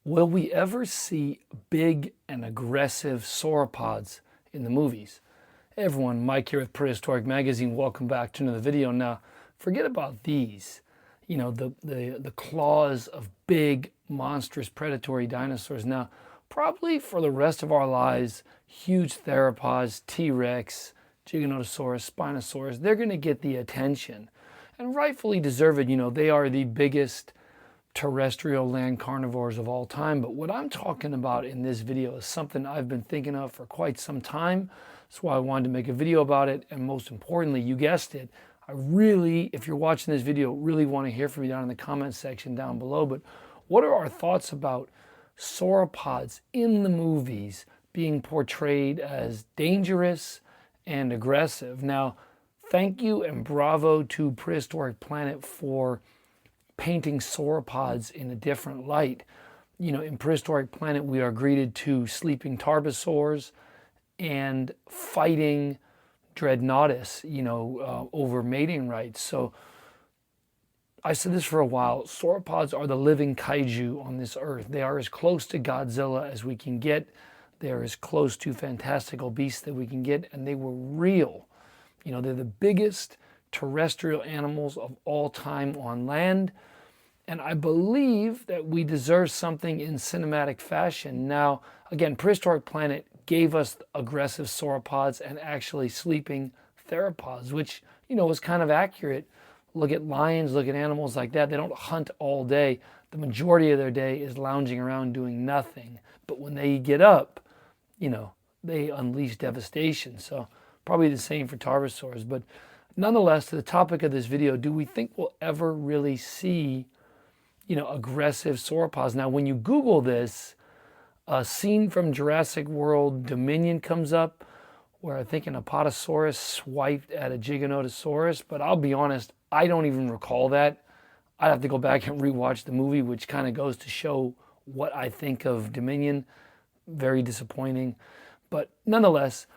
Will we ever see big and aggressive sauropods in the movies? Hey everyone, Mike here with Prehistoric Magazine. Welcome back to another video. Now, forget about these. You know, the claws of big, monstrous, predatory dinosaurs. Now, probably for the rest of our lives, huge theropods, T-Rex, Giganotosaurus, Spinosaurus, they're going to get the attention. And rightfully deserved. You know, they are the biggest terrestrial land carnivores of all time. But what I'm talking about in this video is something I've been thinking of for quite some time. That's why I wanted to make a video about it. And most importantly, you guessed it, I really, if you're watching this video, really want to hear from you down in the comment section down below. But what are our thoughts about sauropods in the movies being portrayed as dangerous and aggressive? Now, thank you and bravo to Prehistoric Planet for painting sauropods in a different light. You know, in Prehistoric Planet, we are greeted to sleeping tarbosaurs and fighting Dreadnoughtus, over mating rights. So I said this for a while, sauropods are the living kaiju on this earth. They are as close to Godzilla as we can get. They are as close to fantastical beasts that we can get, and they were real. You know, they're the biggest terrestrial animals of all time on land. And I believe that we deserve something in cinematic fashion. Now, again, Prehistoric Planet gave us aggressive sauropods and actually sleeping theropods, which, you know, was kind of accurate. Look at lions, look at animals like that. They don't hunt all day. The majority of their day is lounging around doing nothing. But when they get up, you know, they unleash devastation. So probably the same for tarbosaurs. But nonetheless, to the topic of this video, do we think we'll ever really see, aggressive sauropods? Now, when you Google this, a scene from Jurassic World Dominion comes up where I think an Apatosaurus swiped at a Giganotosaurus, but I'll be honest, I don't even recall that. I'd have to go back and rewatch the movie, which kind of goes to show what I think of Dominion. Very disappointing. But nonetheless,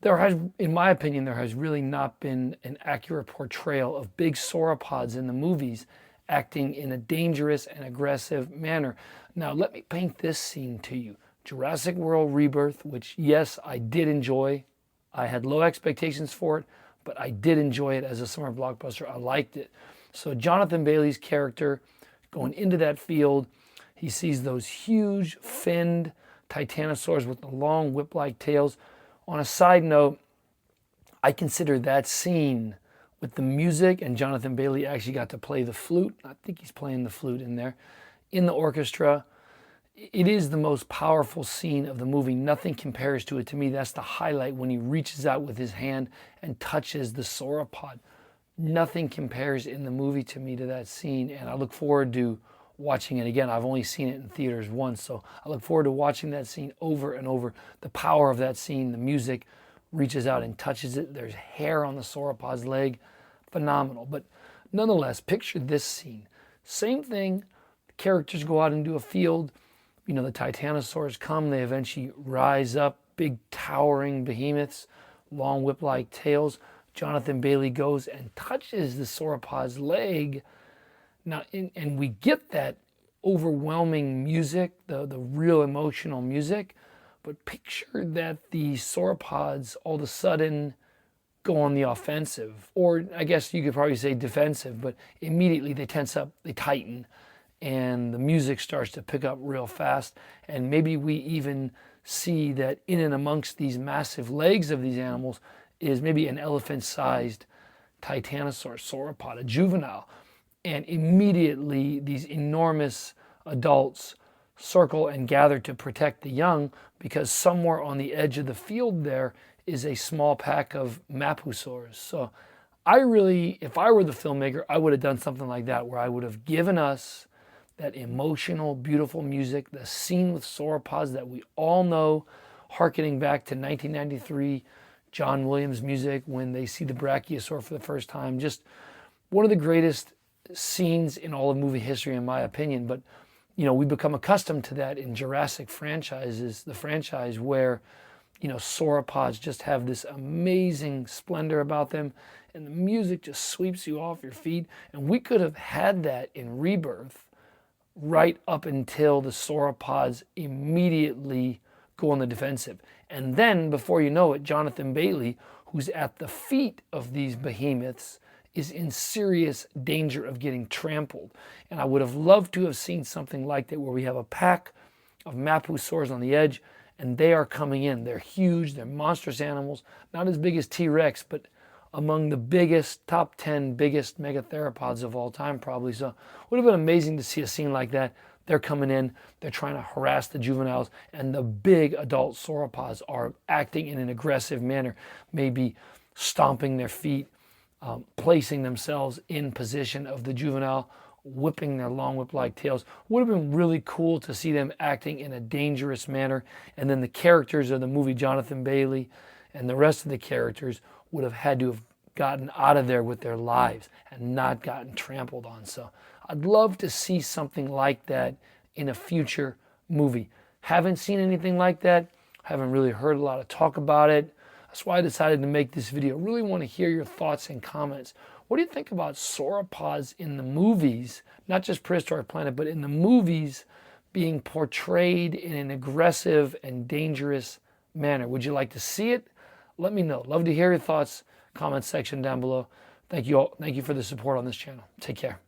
in my opinion, there has really not been an accurate portrayal of big sauropods in the movies acting in a dangerous and aggressive manner. Now, let me paint this scene to you. Jurassic World Rebirth, which, yes, I did enjoy. I had low expectations for it, but I did enjoy it as a summer blockbuster. I liked it. So Jonathan Bailey's character going into that field, he sees those huge finned titanosaurs with the long whip-like tails. On a side note, I consider that scene with the music, and Jonathan Bailey actually got to play the flute. I think he's playing the flute in there, in the orchestra. It is the most powerful scene of the movie. Nothing compares to it. To me, that's the highlight, when he reaches out with his hand and touches the sauropod. Nothing compares in the movie to me to that scene, and I look forward to watching it again. I've only seen it in theaters once, so I look forward to watching that scene over and over. The power of that scene, the music, reaches out and touches it. There's hair on the sauropod's leg. Phenomenal. But nonetheless, picture this scene. Same thing. The characters go out into a field. You know, the titanosaurs come. They eventually rise up. Big towering behemoths, long whip-like tails. Jonathan Bailey goes and touches the sauropod's leg. Now, and we get that overwhelming music, the real emotional music, but picture that the sauropods all of a sudden go on the offensive, or I guess you could probably say defensive, but immediately they tense up, they tighten, and the music starts to pick up real fast, and maybe we even see that in and amongst these massive legs of these animals is maybe an elephant-sized titanosaur sauropod, a juvenile. And immediately these enormous adults circle and gather to protect the young, because somewhere on the edge of the field there is a small pack of mapusaurs. So if I were the filmmaker, I would have done something like that, where I would have given us that emotional, beautiful music, the scene with sauropods that we all know, hearkening back to 1993 John Williams music when they see the brachiosaur for the first time. Just one of the greatest scenes in all of movie history, in my opinion. But we become accustomed to that in Jurassic franchises, the franchise where sauropods just have this amazing splendor about them, and the music just sweeps you off your feet. And we could have had that in Rebirth right up until the sauropods immediately go on the defensive. And then, before you know it, Jonathan Bailey, who's at the feet of these behemoths, is in serious danger of getting trampled. And I would have loved to have seen something like that, where we have a pack of mapusaurs on the edge, and they are coming in. They're huge, they're monstrous animals, not as big as T-Rex, but among the biggest, top 10 biggest megatheropods of all time, probably. So it would have been amazing to see a scene like that. They're coming in, they're trying to harass the juveniles, and the big adult sauropods are acting in an aggressive manner, maybe stomping their feet, placing themselves in position of the juvenile, whipping their long whip-like tails. Would have been really cool to see them acting in a dangerous manner. And then the characters of the movie, Jonathan Bailey and the rest of the characters, would have had to have gotten out of there with their lives and not gotten trampled on. So I'd love to see something like that in a future movie. Haven't seen anything like that. Haven't really heard a lot of talk about it. That's why I decided to make this video. Really want to hear your thoughts and comments. What do you think about sauropods in the movies, not just Prehistoric Planet, but in the movies being portrayed in an aggressive and dangerous manner? Would you like to see it? Let me know. Love to hear your thoughts. Comment section down below. Thank you all. Thank you for the support on this channel. Take care.